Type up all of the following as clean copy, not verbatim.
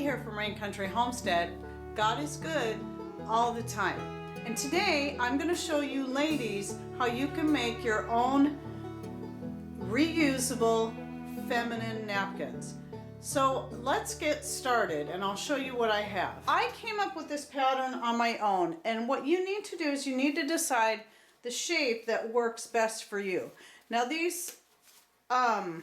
here from Rain Country Homestead. God is good all the time. And today I'm going to show you ladies how you can make your own reusable feminine napkins. So let's get started and I'll show you what I have. I came up with this pattern on my own, and what you need to do is you need to decide the shape that works best for you. Now these, as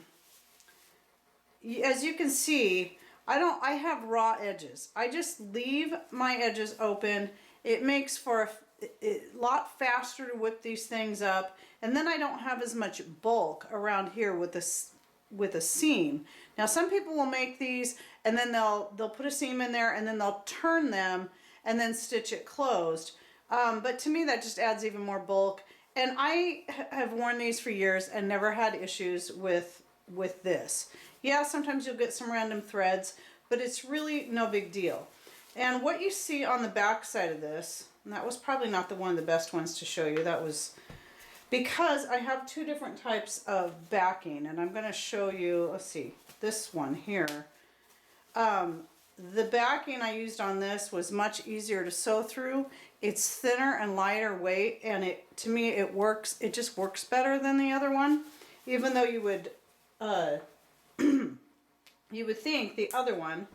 you can see, I have raw edges. I just leave my edges open. It makes for a lot faster to whip these things up, and then I don't have as much bulk around here with this with a seam. Now some people will make these and then they'll put a seam in there and then they'll turn them and then stitch it closed. But to me that just adds even more bulk, and I have worn these for years and never had issues with this. Yeah, sometimes you'll get some random threads, but it's really no big deal. And what you see on the back side of this, and that was probably not one of the best ones to show you, that was because I have two different types of backing, and I'm going to show you, let's see, this one here. The backing I used on this was much easier to sew through. It's thinner and lighter weight, and to me it works. It just works better than the other one, even though you would you would think the other one.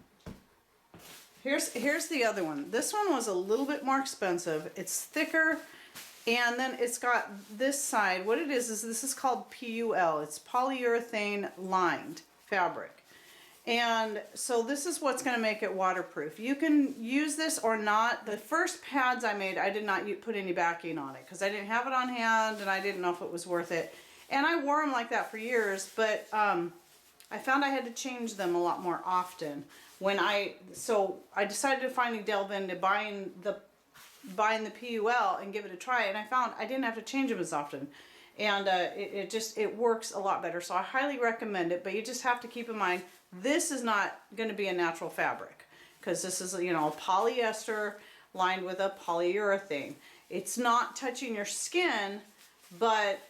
Here's the other one. This one was a little bit more expensive. It's thicker, and then it's got this side. What it is this is called PUL. It's polyurethane lined fabric. And so this is what's going to make it waterproof. You can use this or not. The first pads I made, I did not put any backing on it because I didn't have it on hand and I didn't know if it was worth it. And I wore them like that for years, but I found I had to change them a lot more often. So I decided to finally delve into buying the PUL and give it a try, and I found I didn't have to change them as often, and it works a lot better. So I highly recommend it, but you just have to keep in mind this is not going to be a natural fabric because this is, you know, polyester lined with a polyurethane. It's not touching your skin, but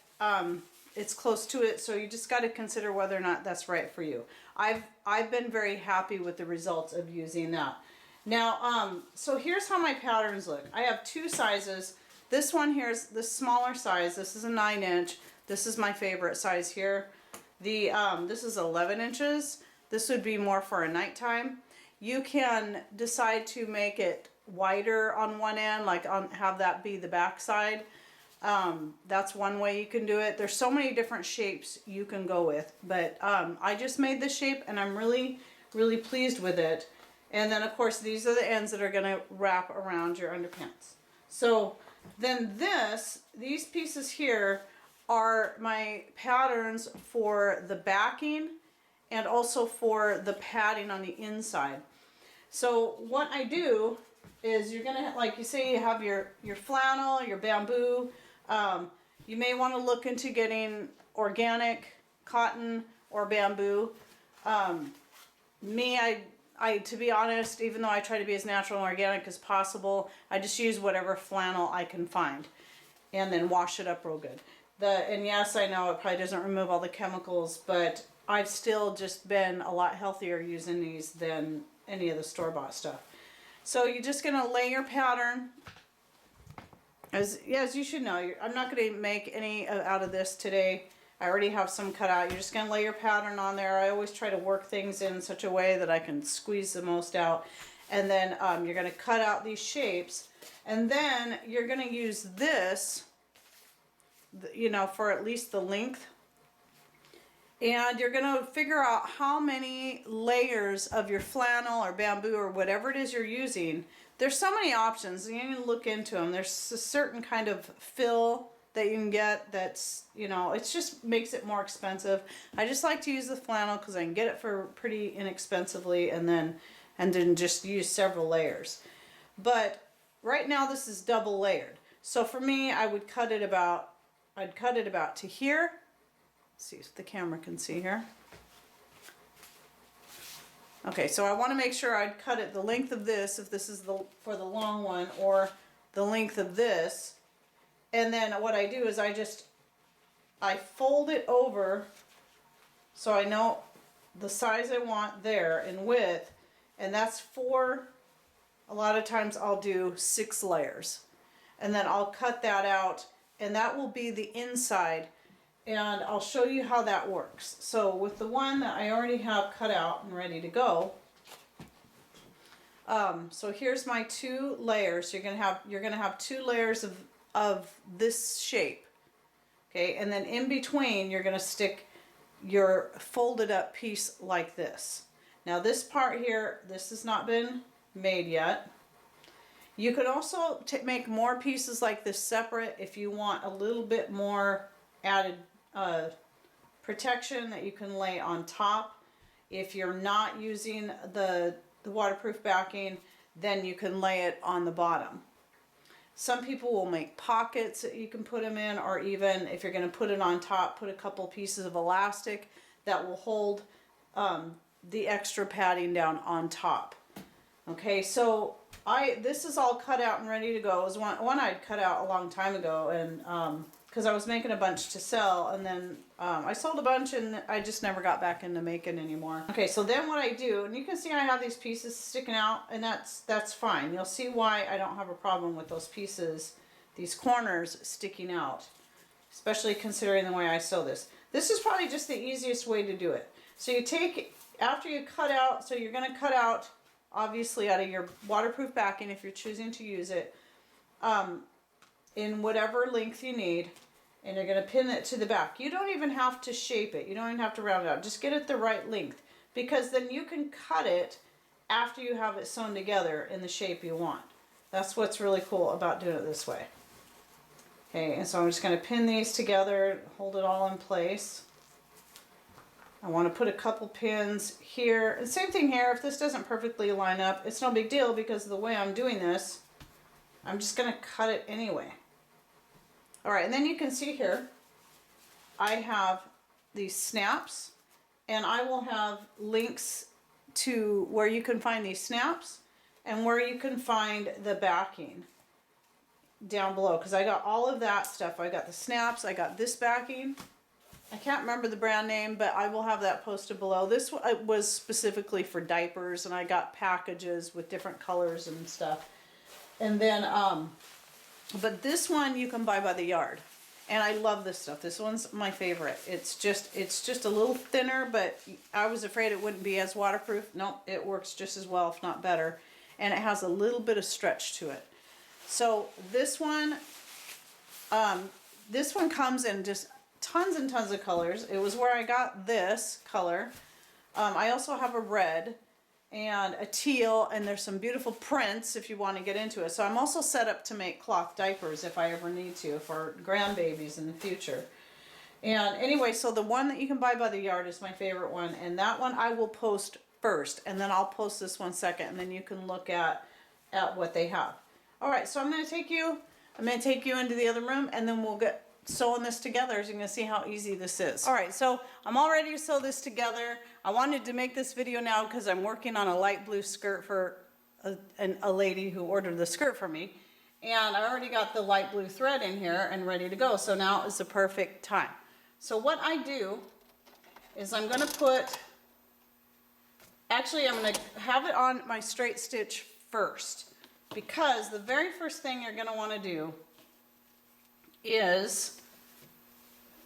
it's close to it, so you just got to consider whether or not that's right for you. I've been very happy with the results of using that. Now, so here's how my patterns look. I have two sizes. This one here is the smaller size. This is a 9-inch. This is my favorite size here. This is 11 inches. This would be more for a nighttime. You can decide to make it wider on one end, like have that be the back side. That's one way you can do it. There's so many different shapes you can go with, but I just made this shape and I'm really, really pleased with it. And then of course these are the ends that are going to wrap around your underpants. So then these pieces here are my patterns for the backing and also for the padding on the inside. So what I do is you're going to, like you say, you have your flannel, your bamboo. You may want to look into getting organic cotton or bamboo. To be honest, even though I try to be as natural and organic as possible, I just use whatever flannel I can find and then wash it up real good. And yes, I know it probably doesn't remove all the chemicals, but I've still just been a lot healthier using these than any of the store-bought stuff. So you're just going to lay your pattern. As you should know, I'm not going to make any out of this today. I already have some cut out. You're just going to lay your pattern on there. I always try to work things in such a way that I can squeeze the most out. And then you're going to cut out these shapes. And then you're going to use this, you know, for at least the length. And you're going to figure out how many layers of your flannel or bamboo or whatever it is you're using. There's so many options. You can look into them. There's a certain kind of fill that you can get that's, you know, it just makes it more expensive. I just like to use the flannel because I can get it for pretty inexpensively, and then just use several layers. But right now this is double layered. So for me, I'd cut it about to here. Let's see if the camera can see here. Okay, so I want to make sure I'd cut it the length of this, if this is for the long one, or the length of this. And then what I do is I fold it over so I know the size I want there in width, And that's for, a lot of times I'll do 6 layers. And then I'll cut that out, and that will be the inside. And I'll show you how that works. So with the one that I already have cut out and ready to go, so here's my 2 layers. You're gonna have 2 layers of this shape, okay? And then in between, you're gonna stick your folded up piece like this. Now this part here, this has not been made yet. You could also make more pieces like this separate if you want a little bit more added protection that you can lay on top. If you're not using the waterproof backing, then you can lay it on the bottom. Some people will make pockets that you can put them in, or even if you're going to put it on top, put a couple pieces of elastic that will hold the extra padding down on top. Okay, so this is all cut out and ready to go. It was one I'd cut out a long time ago, and because I was making a bunch to sell, and then I sold a bunch and I just never got back into making anymore. Okay, so then what I do, and you can see I have these pieces sticking out, and that's fine. You'll see why I don't have a problem with those pieces, these corners sticking out, especially considering the way I sew this. This is probably just the easiest way to do it. So you take, after you cut out, so you're going to cut out, obviously out of your waterproof backing if you're choosing to use it, in whatever length you need, and you're going to pin it to the back. You don't even have to shape it. You don't even have to round it out. Just get it the right length, because then you can cut it after you have it sewn together in the shape you want. That's what's really cool about doing it this way. Okay, and so I'm just going to pin these together, hold it all in place. I want to put a couple pins here. And same thing here. If this doesn't perfectly line up, it's no big deal, because of the way I'm doing this, I'm just going to cut it anyway. All right, and then you can see here, I have these snaps, and I will have links to where you can find these snaps and where you can find the backing down below, because I got all of that stuff. I got the snaps, I got this backing. I can't remember the brand name, but I will have that posted below. This was specifically for diapers, and I got packages with different colors and stuff. And then, but this one you can buy by the yard. And I love this stuff. This one's my favorite. It's just a little thinner, but I was afraid it wouldn't be as waterproof. Nope, it works just as well, if not better. And it has a little bit of stretch to it. So this one comes in just tons and tons of colors. It was where I got this color. I also have a red and a teal, and there's some beautiful prints if you want to get into it. So I'm also set up to make cloth diapers if I ever need to for grandbabies in the future. And anyway, so the one that you can buy by the yard is my favorite one, and that one I will post first, and then I'll post this one second, and then you can look at what they have. All right, so I'm going to take you into the other room, and then we'll get sewing this together, so you're going to see how easy this is. All right, so I'm all ready to sew this together. I wanted to make this video now because I'm working on a light blue skirt for a lady who ordered the skirt for me, and I already got the light blue thread in here and ready to go, so now is the perfect time. So what I do is I'm going to put, actually I'm going to have it on my straight stitch first, because the very first thing you're going to want to do is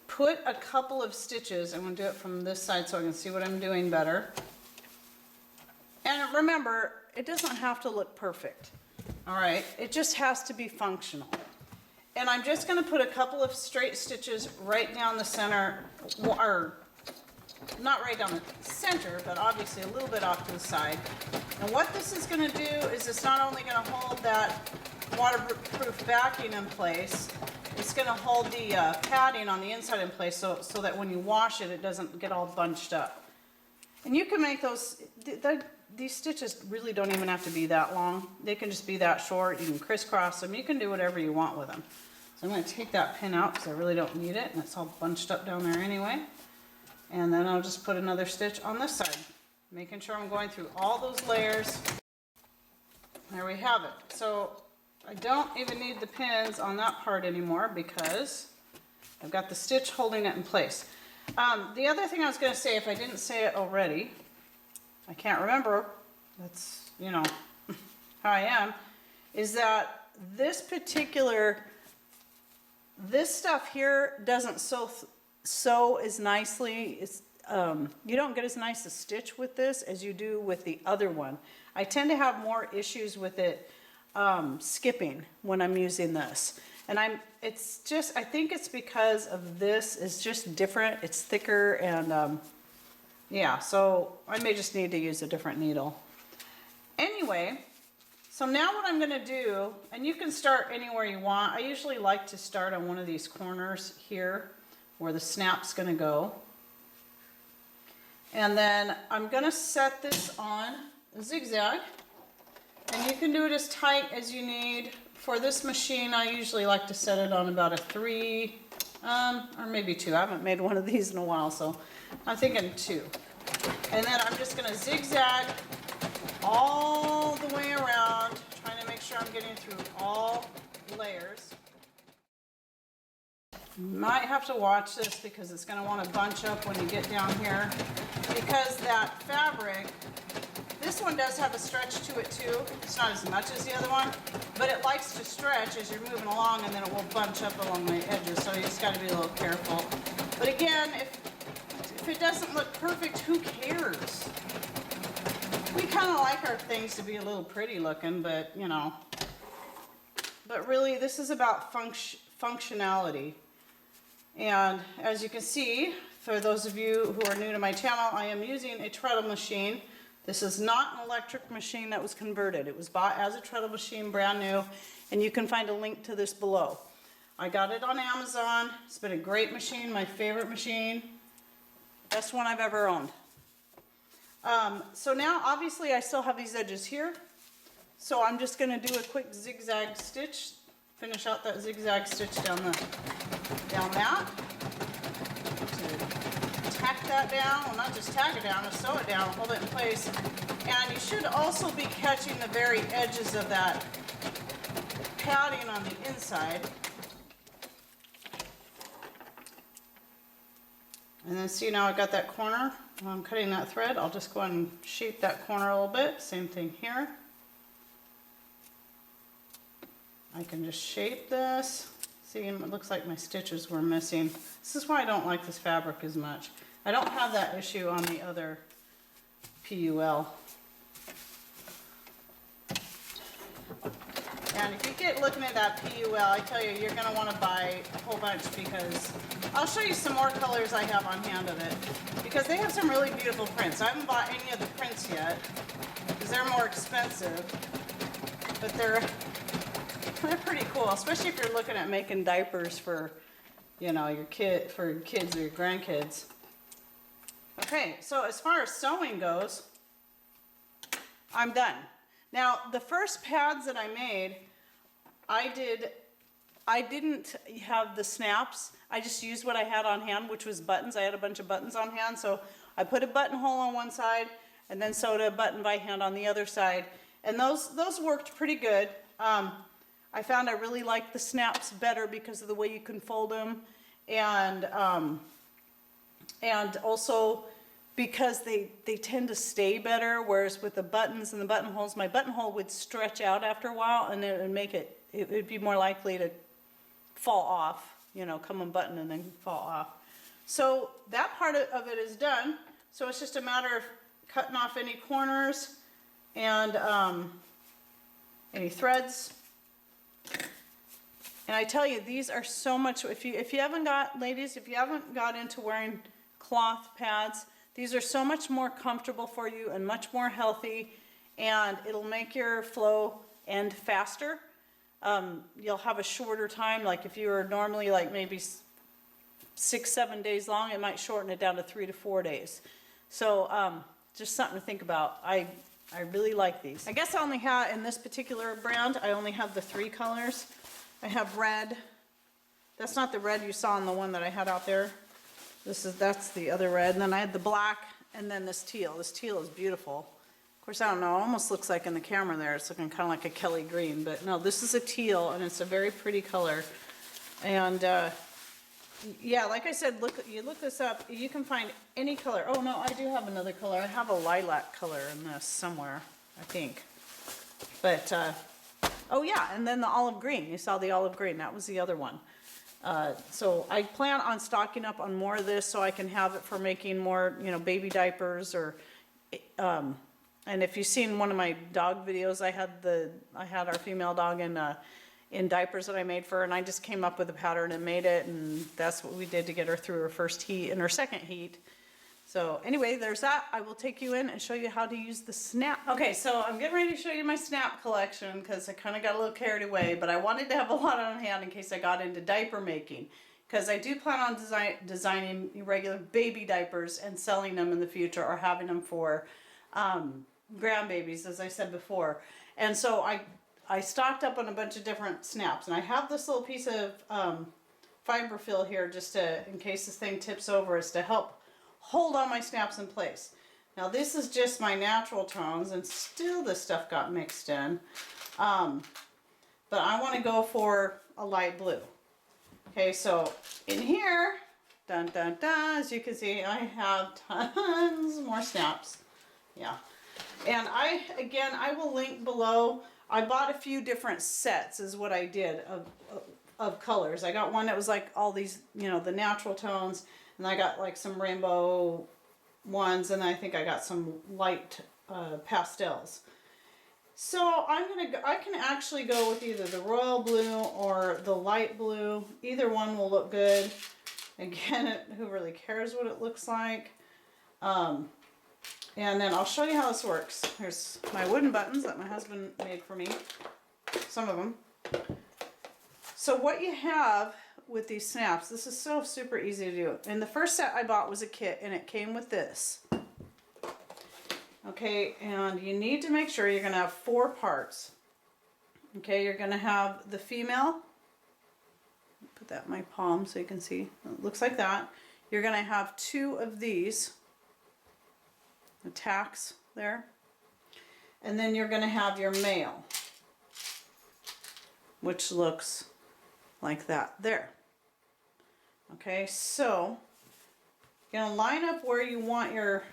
put a couple of stitches. I'm going to do it from this side so I can see what I'm doing better. And remember, it doesn't have to look perfect. All right, it just has to be functional. And I'm just going to put a couple of straight stitches right down the center, or not right down the center, but obviously a little bit off to the side. And what this is going to do is it's not only going to hold that waterproof backing in place, it's going to hold the padding on the inside in place so that when you wash it, it doesn't get all bunched up. And you can make those, these stitches really don't even have to be that long. They can just be that short. You can crisscross them. You can do whatever you want with them. So I'm going to take that pin out because I really don't need it, and it's all bunched up down there anyway. And then I'll just put another stitch on this side, making sure I'm going through all those layers. There we have it. So I don't even need the pins on that part anymore because I've got the stitch holding it in place. The other thing I was going to say, if I didn't say it already, I can't remember, that's, you know, how I am, is that this stuff here doesn't sew as nicely. You don't get as nice a stitch with this as you do with the other one. I tend to have more issues with it skipping when I'm using this. And I think it's because of this is just different. It's thicker and yeah, so I may just need to use a different needle. Anyway, so now what I'm gonna do, and you can start anywhere you want. I usually like to start on one of these corners here where the snap's gonna go. And then I'm gonna set this on a zigzag, and you can do it as tight as you need. For this machine, I usually like to set it on about a 3, or maybe 2. I haven't made one of these in a while, so I'm thinking 2. And then I'm just gonna zigzag all the way around, trying to make sure I'm getting through all layers. You might have to watch this because it's going to want to bunch up when you get down here, because that fabric, this one does have a stretch to it too. It's not as much as the other one, but it likes to stretch as you're moving along, and then it will bunch up along the edges, so you just got to be a little careful. But again, if it doesn't look perfect, who cares? We kind of like our things to be a little pretty looking, but you know, but really this is about functionality. And as you can see, for those of you who are new to my channel, I am using a treadle machine. This is not an electric machine that was converted. It was bought as a treadle machine, brand new, and you can find a link to this below. I got it on Amazon. It's been a great machine, my favorite machine. Best one I've ever owned. So now obviously I still have these edges here. So I'm just gonna do a quick zigzag stitch, finish out that zigzag stitch down that. To tack that down, well not just tack it down, just sew it down, hold it in place. And you should also be catching the very edges of that padding on the inside. And then see now I've got that corner. While I'm cutting that thread, I'll just go ahead and shape that corner a little bit. Same thing here. I can just shape this. See, it looks like my stitches were missing. This is why I don't like this fabric as much. I don't have that issue on the other PUL. And if you get looking at that PUL, I tell you, you're going to want to buy a whole bunch, because I'll show you some more colors I have on hand of it, because they have some really beautiful prints. I haven't bought any of the prints yet because they're more expensive, but they're pretty cool, especially if you're looking at making diapers for, you know, your kids or your grandkids. Okay, so as far as sewing goes, I'm done. Now, the first pads that I made, I didn't have the snaps. I just used what I had on hand, which was buttons. I had a bunch of buttons on hand, so I put a buttonhole on one side and then sewed a button by hand on the other side. And those worked pretty good. I found I really liked the snaps better because of the way you can fold them, and also because they tend to stay better, whereas with the buttons and the buttonholes, my buttonhole would stretch out after a while, and it would make it would be more likely to fall off, you know, come unbuttoned and then fall off. So that part of it is done. So it's just a matter of cutting off any corners and any threads. And I tell you, these are so much, if you haven't got, ladies, if you haven't got into wearing cloth pads, these are so much more comfortable for you and much more healthy, and it'll make your flow end faster. You'll have a shorter time. Like if you were normally like maybe 6-7 days long, it might shorten it down to 3 to 4 days. So just something to think about. I really like these. I guess I only have, in this particular brand, I only have the 3 colors. I have red. That's not the red you saw in the one that I had out there. That's the other red. And then I had the black, and then this teal. This teal is beautiful. Of course, I don't know, it almost looks like in the camera there, it's looking kind of like a Kelly green, but no, this is a teal, and it's a very pretty color. And yeah, like I said, you look this up, you can find any color. Oh no, I do have another color. I have a lilac color in this somewhere. I think. But, oh yeah, and then the olive green. You saw the olive green. That was the other one. So I plan on stocking up on more of this so I can have it for making more, you know, baby diapers or, and if you've seen one of my dog videos, I had our female dog in diapers that I made for her, and I just came up with a pattern and made it, and that's what we did to get her through her first heat and her second heat. So anyway, there's that. I will take you in and show you how to use the snap. Okay, so I'm getting ready to show you my snap collection because I kind of got a little carried away, but I wanted to have a lot on hand in case I got into diaper making, because I do plan on designing regular baby diapers and selling them in the future, or having them for grandbabies, as I said before. And so I stocked up on a bunch of different snaps, and I have this little piece of fiber fill here just to, in case this thing tips over, is to help hold all my snaps in place. Now this is just my natural tones, and still this stuff got mixed in. But I want to go for a light blue. Okay, so in here, dun dun dun, as you can see, I have tons more snaps. Yeah. And I will link below. I bought a few different sets is what I did of colors. I got one that was like all these, you know, the natural tones, and I got like some rainbow ones, and I think I got some light pastels. So I can actually go with either the royal blue or the light blue. Either one will look good. Again, who really cares what it looks like? And then I'll show you how this works. Here's my wooden buttons that my husband made for me. Some of them. So what you have with these snaps, this is so super easy to do. And the first set I bought was a kit, and it came with this. Okay, and you need to make sure you're going to have 4 parts. Okay, you're going to have the female. Put that in my palm so you can see. It looks like that. You're going to have 2 of these. The tacks there. And then you're going to have your male, which looks like that there. Okay, so you're going to line up where you want your,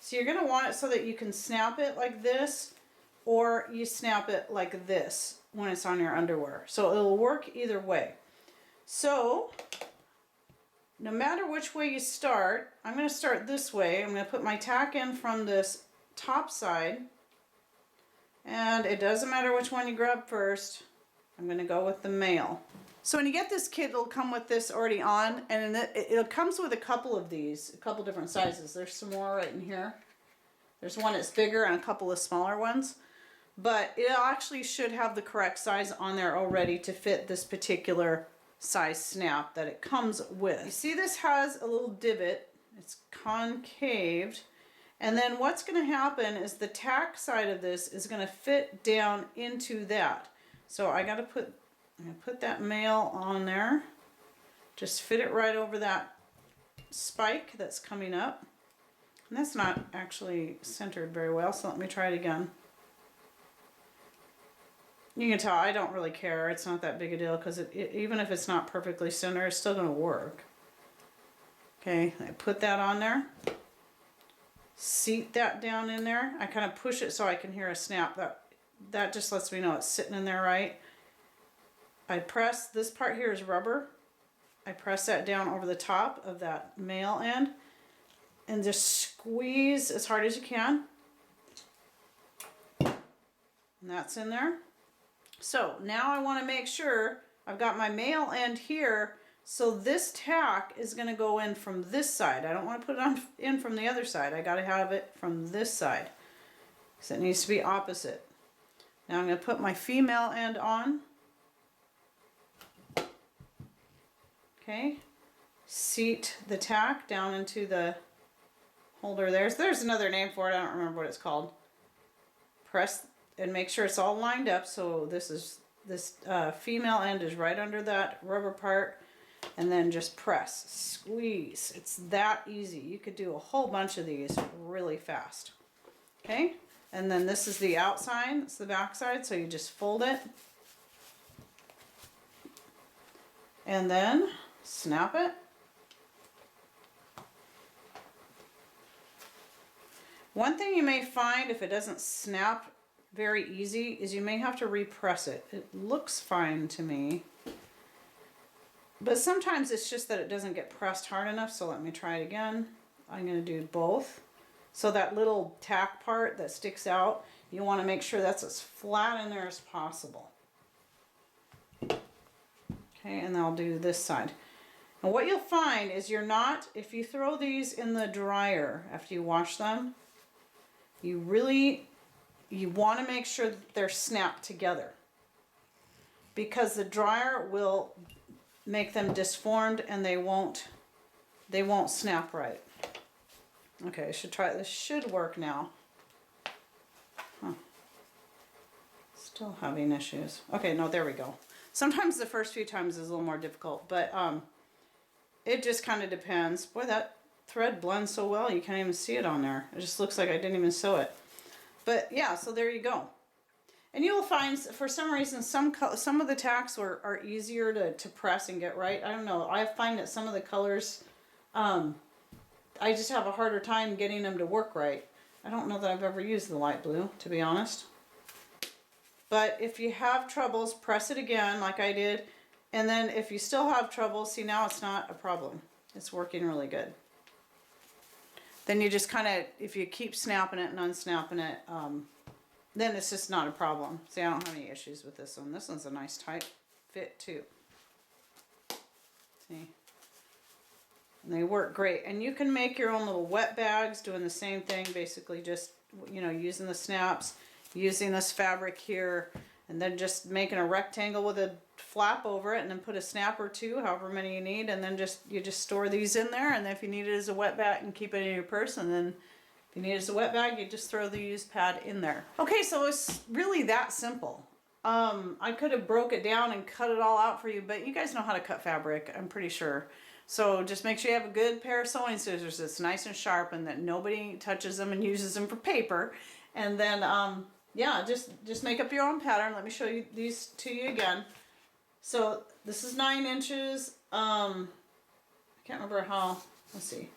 so you're going to want it so that you can snap it like this, or you snap it like this when it's on your underwear. So it'll work either way. So no matter which way you start, I'm going to start this way. I'm going to put my tack in from this top side, and it doesn't matter which one you grab first. I'm going to go with the male. So when you get this kit, it'll come with this already on, and it comes with a couple of these, a couple different sizes. There's some more right in here. There's one that's bigger and a couple of smaller ones, but it actually should have the correct size on there already to fit this particular size snap that it comes with. You see this has a little divot. It's concaved, and then what's going to happen is the tack side of this is going to fit down into that. So I'm going to put that male on there. Just fit it right over that spike that's coming up. And that's not actually centered very well, so let me try it again. You can tell I don't really care. It's not that big a deal because even if it's not perfectly centered, it's still going to work. Okay, I put that on there. Seat that down in there. I kind of push it so I can hear a snap. That just lets me know it's sitting in there right. I press, this part here is rubber. I press that down over the top of that male end and just squeeze as hard as you can. And that's in there. So now I want to make sure I've got my male end here, so this tack is going to go in from this side. I don't want to put it in from the other side. I got to have it from this side because it needs to be opposite. Now I'm going to put my female end on. Okay, seat the tack down into the holder there. So there's another name for it. I don't remember what it's called. Press and make sure it's all lined up. So this female end is right under that rubber part, and then just press, squeeze. It's that easy. You could do a whole bunch of these really fast. Okay, and then this is the outside. It's the back side. So you just fold it, and then snap it. One thing you may find if it doesn't snap very easy is you may have to repress it. It looks fine to me. But sometimes it's just that it doesn't get pressed hard enough, so let me try it again. I'm going to do both. So that little tack part that sticks out, you want to make sure that's as flat in there as possible. Okay, and then I'll do this side. And what you'll find is if you throw these in the dryer after you wash them, you want to make sure that they're snapped together. Because the dryer will make them disformed and they won't snap right. Okay, I should try it. This should work now. Huh. Still having issues. Okay, no, there we go. Sometimes the first few times is a little more difficult, but it just kind of depends. Boy, that thread blends so well, you can't even see it on there. It just looks like I didn't even sew it. But yeah, so there you go. And you'll find, for some reason, some of the tacks are easier to press and get right. I don't know. I find that some of the colors, I just have a harder time getting them to work right. I don't know that I've ever used the light blue, to be honest. But if you have troubles, press it again like I did. And then if you still have trouble, see, now it's not a problem. It's working really good. Then you just kind of, if you keep snapping it and unsnapping it, then it's just not a problem. See, I don't have any issues with this one. This one's a nice tight fit too. See? And they work great. And you can make your own little wet bags doing the same thing, basically just, you know, using the snaps, using this fabric here, and then just making a rectangle with a flap over it, and then put a snap or two, however many you need, and then you just store these in there, and then if you need it as a wet bag, and keep it in your purse, and then if you need it as a wet bag, you just throw the used pad in there. Okay, so it's really that simple. I could have broke it down and cut it all out for you, but you guys know how to cut fabric, I'm pretty sure. So just make sure you have a good pair of sewing scissors that's nice and sharp and that nobody touches them and uses them for paper. And then, yeah, just make up your own pattern. Let me show you these to you again. So this is 9 inches. I can't remember how, let's see.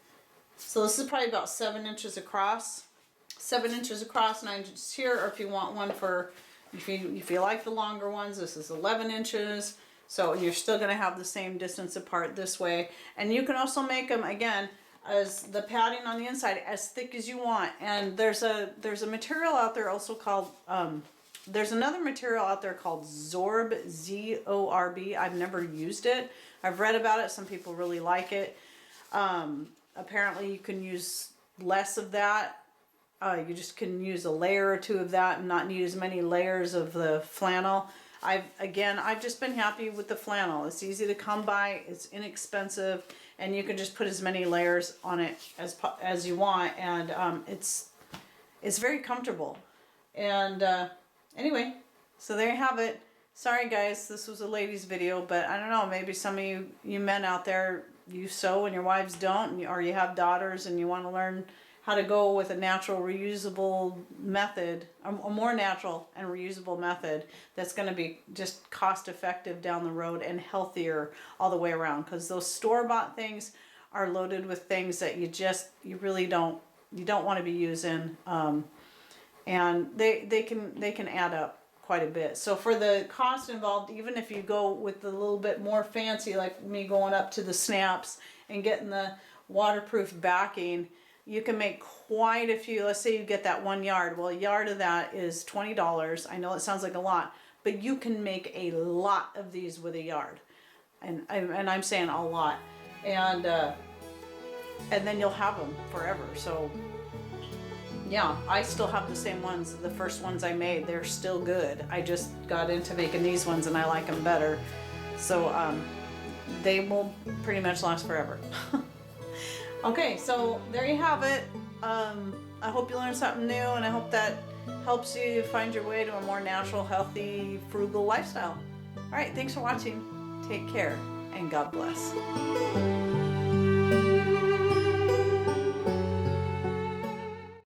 So this is probably about 7 inches across. 7 inches across, 9 inches here, or if you want one for, if you like the longer ones, this is 11 inches. So you're still going to have the same distance apart this way. And you can also make them, again, as the padding on the inside as thick as you want. And there's a material out there also called, there's another material out there called Zorb, Z-O-R-B. I've never used it. I've read about it. Some people really like it. Apparently you can use less of that. You just can use a layer or two of that and not need as many layers of the flannel. I've just been happy with the flannel. It's easy to come by, it's inexpensive, and you can just put as many layers on it as you want, and it's very comfortable. And anyway, so there you have it. Sorry guys, this was a ladies video, but I don't know, maybe some of you men out there, you sew and your wives don't, or you have daughters and you want to learn how to go with a natural reusable method, a more natural and reusable method that's going to be just cost effective down the road and healthier all the way around, because those store-bought things are loaded with things that you really don't want to be using, and they can add up quite a bit. So for the cost involved, even if you go with a little bit more fancy, like me going up to the snaps and getting the waterproof backing, you can make quite a few. Let's say you get that 1 yard. Well, a yard of that is $20. I know it sounds like a lot, but you can make a lot of these with a yard. And I'm saying a lot. And then you'll have them forever. So yeah, I still have the same ones. The first ones I made, they're still good. I just got into making these ones and I like them better. So they will pretty much last forever. Okay, so there you have it. I hope you learned something new, and I hope that helps you find your way to a more natural, healthy, frugal lifestyle. All right, thanks for watching. Take care, and God bless.